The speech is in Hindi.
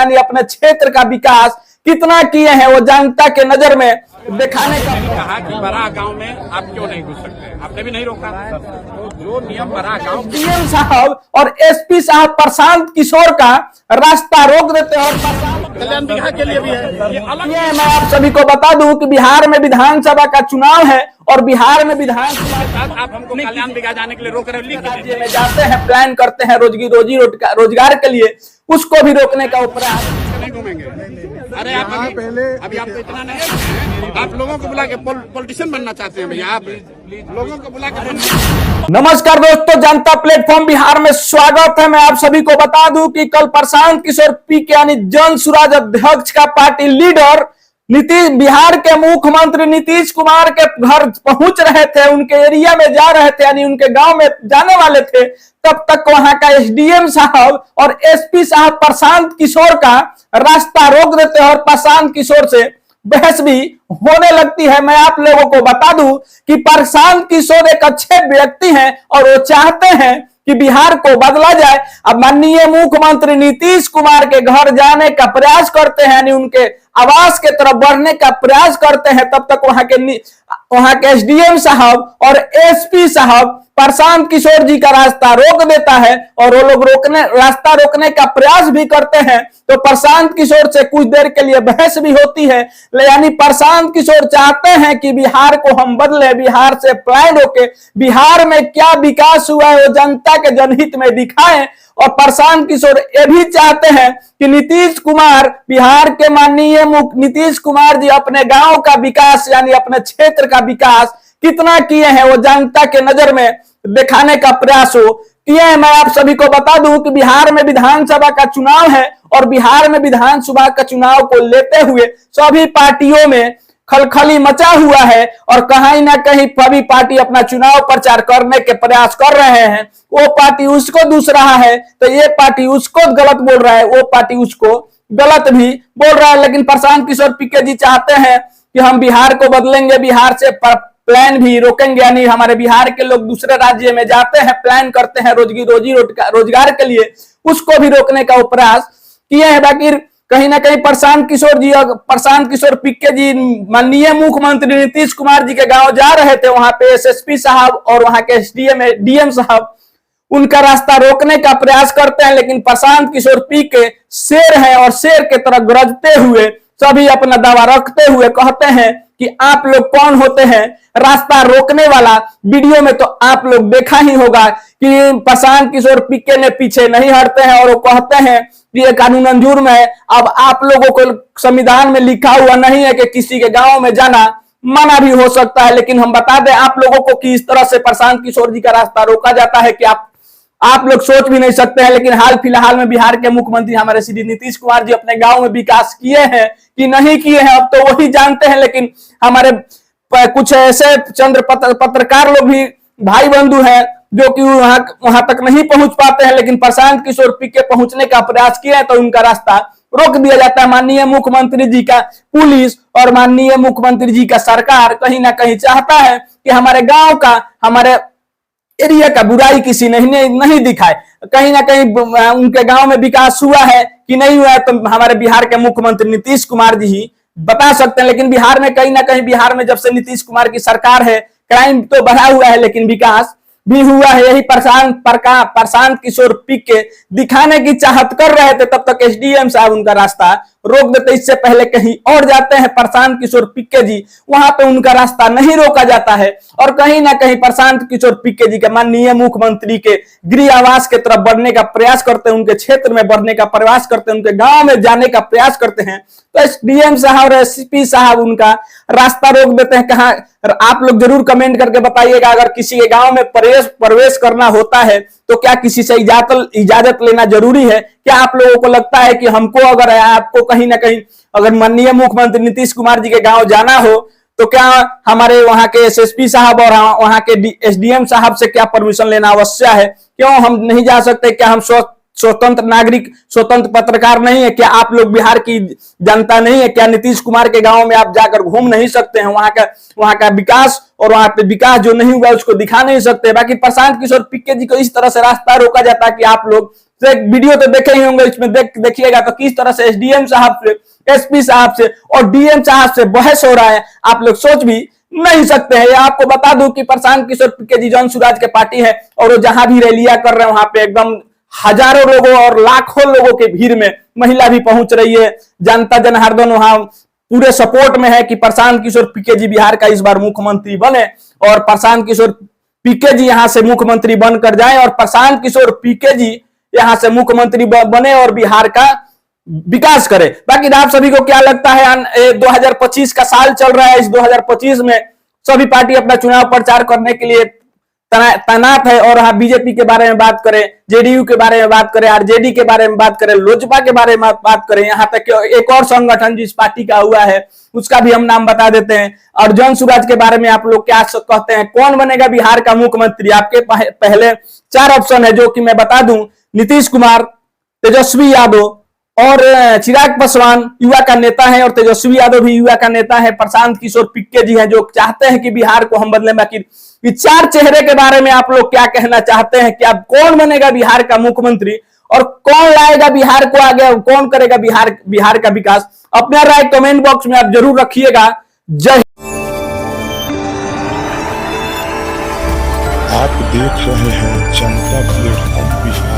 यानी अपने क्षेत्र का विकास कितना किए हैं वो जनता के नजर में दिखाने का। कहा कि बड़ा गांव में आप क्यों नहीं घुस सकते, आपने भी नहीं रोका। तो जो नियम बड़ा गांव डीएम साहब और एसपी साहब प्रशांत किशोर का रास्ता रोक देते हैं और कल्याण बिघा के लिए भी है, ये अलग ये मैं आप सभी को बता दूं कि बिहार में विधानसभा का चुनाव है और बिहार में विधानसभा आप हमको कल्याण बिघा जाने के लिए रोक रहे हो। राज्य में जाते हैं, प्लान करते हैं रोजगार के लिए, उसको भी रोकने का प्रयास। नहीं घूमेंगे। अरे आप अभी आपको इतना नहीं, आप लोगों को बुला के पॉलिटिशियन बनना चाहते हैं भैया, आप लोगों को बुला के। नमस्कार दोस्तों, जनता प्लेटफॉर्म बिहार में स्वागत है। मैं आप सभी को बता दूं कि कल प्रशांत किशोर पीके यानी जन सुराज अध्यक्ष का पार्टी लीडर बिहार के मुख्यमंत्री नीतीश कुमार के घर पहुंच रहे थे, उनके एरिया में जा रहे थे, यानी उनके गांव में जाने वाले थे। तब तक वहां का एसडीएम साहब और एसपी साहब प्रशांत किशोर का रास्ता रोक देते हैं और प्रशांत किशोर से बहस भी होने लगती है। मैं आप लोगों को बता दूं कि प्रशांत किशोर एक अच्छे व्यक्ति हैं और वो चाहते हैं कि बिहार को बदला जाए। अब माननीय मुख्यमंत्री नीतीश कुमार के घर जाने का प्रयास करते हैं, यानी उनके आवास के तरफ बढ़ने का प्रयास करते हैं। तब तक वहां के एसडीएम साहब और एसपी साहब प्रशांत किशोर जी का रास्ता रोक देता है और वो लोग रास्ता रोकने का प्रयास भी करते हैं। तो प्रशांत किशोर से कुछ देर के लिए बहस भी होती है, यानी प्रशांत किशोर चाहते हैं कि बिहार को हम बदले, बिहार से प्लान होके बिहार में क्या विकास हुआ है वो जनता के जनहित में दिखाएं। और प्रशांत किशोर ये भी चाहते हैं कि नीतीश कुमार, बिहार के माननीय नीतीश कुमार जी अपने गांव का विकास यानी अपने क्षेत्र का विकास कितना किए हैं वो जनता के नजर में दिखाने का प्रयास हो किए हैं। मैं आप सभी को बता दूं कि बिहार में विधानसभा का चुनाव है और बिहार में विधानसभा का चुनाव को लेते हुए सभी पार्टियों में खलखली मचा हुआ है और कहीं ना कहीं सभी पार्टी अपना चुनाव प्रचार करने के प्रयास कर रहे हैं। वो पार्टी उसको दूस रहा है तो ये पार्टी उसको गलत बोल रहा है, वो पार्टी उसको गलत भी बोल रहा है। लेकिन प्रशांत किशोर पीके जी चाहते हैं कि हम बिहार को बदलेंगे, बिहार से प्लान भी रोकेंगे, यानी हमारे बिहार के लोग दूसरे राज्य में जाते हैं, प्लान करते हैं रोजगार के लिए, उसको भी रोकने का प्रयास किए हैं। बाकी कहीं ना कहीं प्रशांत किशोर पीके जी माननीय मुख्यमंत्री नीतीश कुमार जी के गांव जा रहे थे, वहां पे एसएसपी साहब और वहां के डीएम साहब उनका रास्ता रोकने का प्रयास करते हैं। लेकिन प्रशांत किशोर पीके शेर है और शेर के तरह गरजते हुए सभी अपना दावा रखते हुए कहते हैं कि आप लोग कौन होते हैं रास्ता रोकने वाला। वीडियो में तो आप लोग देखा ही होगा कि प्रशांत किशोर पीके ने पीछे नहीं हटते हैं और वो कहते हैं कि ये कानून मंजूर में है। अब आप लोगों को संविधान में लिखा हुआ नहीं है कि किसी के गांव में जाना मना भी हो सकता है, लेकिन हम बता दें आप लोगों को कि इस तरह से प्रशांत किशोर जी का रास्ता रोका जाता है कि आप लोग सोच भी नहीं सकते हैं। लेकिन हाल फिलहाल में बिहार के मुख्यमंत्री हमारे श्री नीतीश कुमार जी अपने गांव में विकास किए हैं कि नहीं किए हैं अब तो वही जानते हैं। लेकिन हमारे कुछ ऐसे चंद्र पत्रकार लोग भी भाई बंधु हैं जो कि वहां तक नहीं पहुंच पाते हैं, लेकिन प्रशांत किशोर पीके पहुंचने का प्रयास किया है तो उनका रास्ता रोक दिया जाता है। माननीय मुख्यमंत्री जी का पुलिस और माननीय मुख्यमंत्री जी का सरकार कहीं ना कहीं चाहता है कि हमारे गांव का, हमारे एरिया का बुराई किसी नहीं दिखाए। कहीं ना कहीं उनके गांव में विकास हुआ है कि नहीं हुआ है तो हमारे बिहार के मुख्यमंत्री नीतीश कुमार जी ही बता सकते हैं। लेकिन बिहार में कहीं ना कहीं, बिहार में जब से नीतीश कुमार की सरकार है, क्राइम तो बढ़ा हुआ है लेकिन विकास भी हुआ है। यही प्रशांत किशोर पीके दिखाने की चाहत कर रहे थे, तब तक एसडीएम साहब उनका रास्ता रोक देते। इससे पहले कहीं और जाते हैं प्रशांत किशोर पीके जी, वहां पे उनका रास्ता नहीं रोका जाता है और कहीं ना कहीं प्रशांत किशोर पीके जी के माननीय मुख्यमंत्री के गृह आवास के तरफ बढ़ने का प्रयास करते हैं, उनके क्षेत्र में बढ़ने का प्रयास करते हैं, उनके गांव में जाने का प्रयास करते हैं। तो एसडीएम साहब और एसपी साहब उनका रास्ता रोक देते हैं। कहाँ आप लोग जरूर कमेंट करके बताइएगा, अगर किसी के गांव में प्रवेश करना होता है तो क्या किसी से इजाजत लेना जरूरी है? क्या आप लोगों को लगता है कि हमको, अगर आपको कहीं ना कहीं अगर माननीय मुख्यमंत्री नीतीश कुमार जी के गांव जाना हो तो क्या हमारे वहां के एसएसपी साहब और वहां के एसडीएम साहब से क्या परमिशन लेना आवश्यक है? क्यों हम नहीं जा सकते? क्या हम स्वतंत्र नागरिक, स्वतंत्र पत्रकार नहीं है? क्या आप लोग बिहार की जनता नहीं है? क्या नीतीश कुमार के गांव में आप जाकर घूम नहीं सकते हैं? वहां का विकास और वहां पे विकास जो नहीं हुआ उसको दिखा नहीं सकते? बाकी प्रशांत किशोर पीके जी को इस तरह से रास्ता रोका जाता है कि आप लोग वीडियो तो देखे ही होंगे, इसमें देखिएगा तो किस तरह से एसडीएम साहब से, एसपी साहब से और डीएम साहब से बहस हो रहा है, आप लोग सोच भी नहीं सकते हैं। आपको बता दूं कि प्रशांत किशोर पीके जी जनसुराज के पार्टी है और वो जहां भी रैलियां कर रहे हैं वहां पे एकदम हजारों लोगों और लाखों लोगों के भीड़ में महिला भी पहुंच रही है। जनता जनार्दन वहां पूरे सपोर्ट में है कि प्रशांत किशोर पीके जी बिहार का इस बार मुख्यमंत्री बने और प्रशांत किशोर पीके जी यहां से मुख्यमंत्री बनकर जाए और प्रशांत किशोर पीके जी यहां से मुख्यमंत्री बने और बिहार का विकास करे। बाकी आप सभी को क्या लगता है? 2025 का साल चल रहा है, इस 2025 में सभी पार्टी अपना चुनाव प्रचार करने के लिए तैनात है और हाँ बीजेपी के बारे में बात करें, जेडीयू के बारे में बात करें, आरजेडी के बारे में बात करें, लोजपा के बारे में बात करें, यहाँ तक एक और संगठन जिस पार्टी का हुआ है उसका भी हम नाम बता देते हैं। और जनसुराज के बारे में आप लोग क्या कहते हैं, कौन बनेगा बिहार का मुख्यमंत्री? आपके पहले 4 ऑप्शन है जो कि मैं बता दूं, नीतीश कुमार, तेजस्वी यादव और चिराग पासवान युवा का नेता है और तेजस्वी यादव भी युवा का नेता है, प्रशांत किशोर पीके जी हैं जो चाहते हैं कि बिहार को हम बदले। बाकी ये 4 चेहरे के बारे में आप लोग क्या कहना चाहते हैं कि अब कौन बनेगा बिहार का मुख्यमंत्री और कौन लाएगा बिहार को आगे, कौन करेगा बिहार का विकास? अपना राय कमेंट बॉक्स में आप जरूर रखिएगा। जय। आप देख रहे हैं जनता प्लेटफॉर्म बिहार।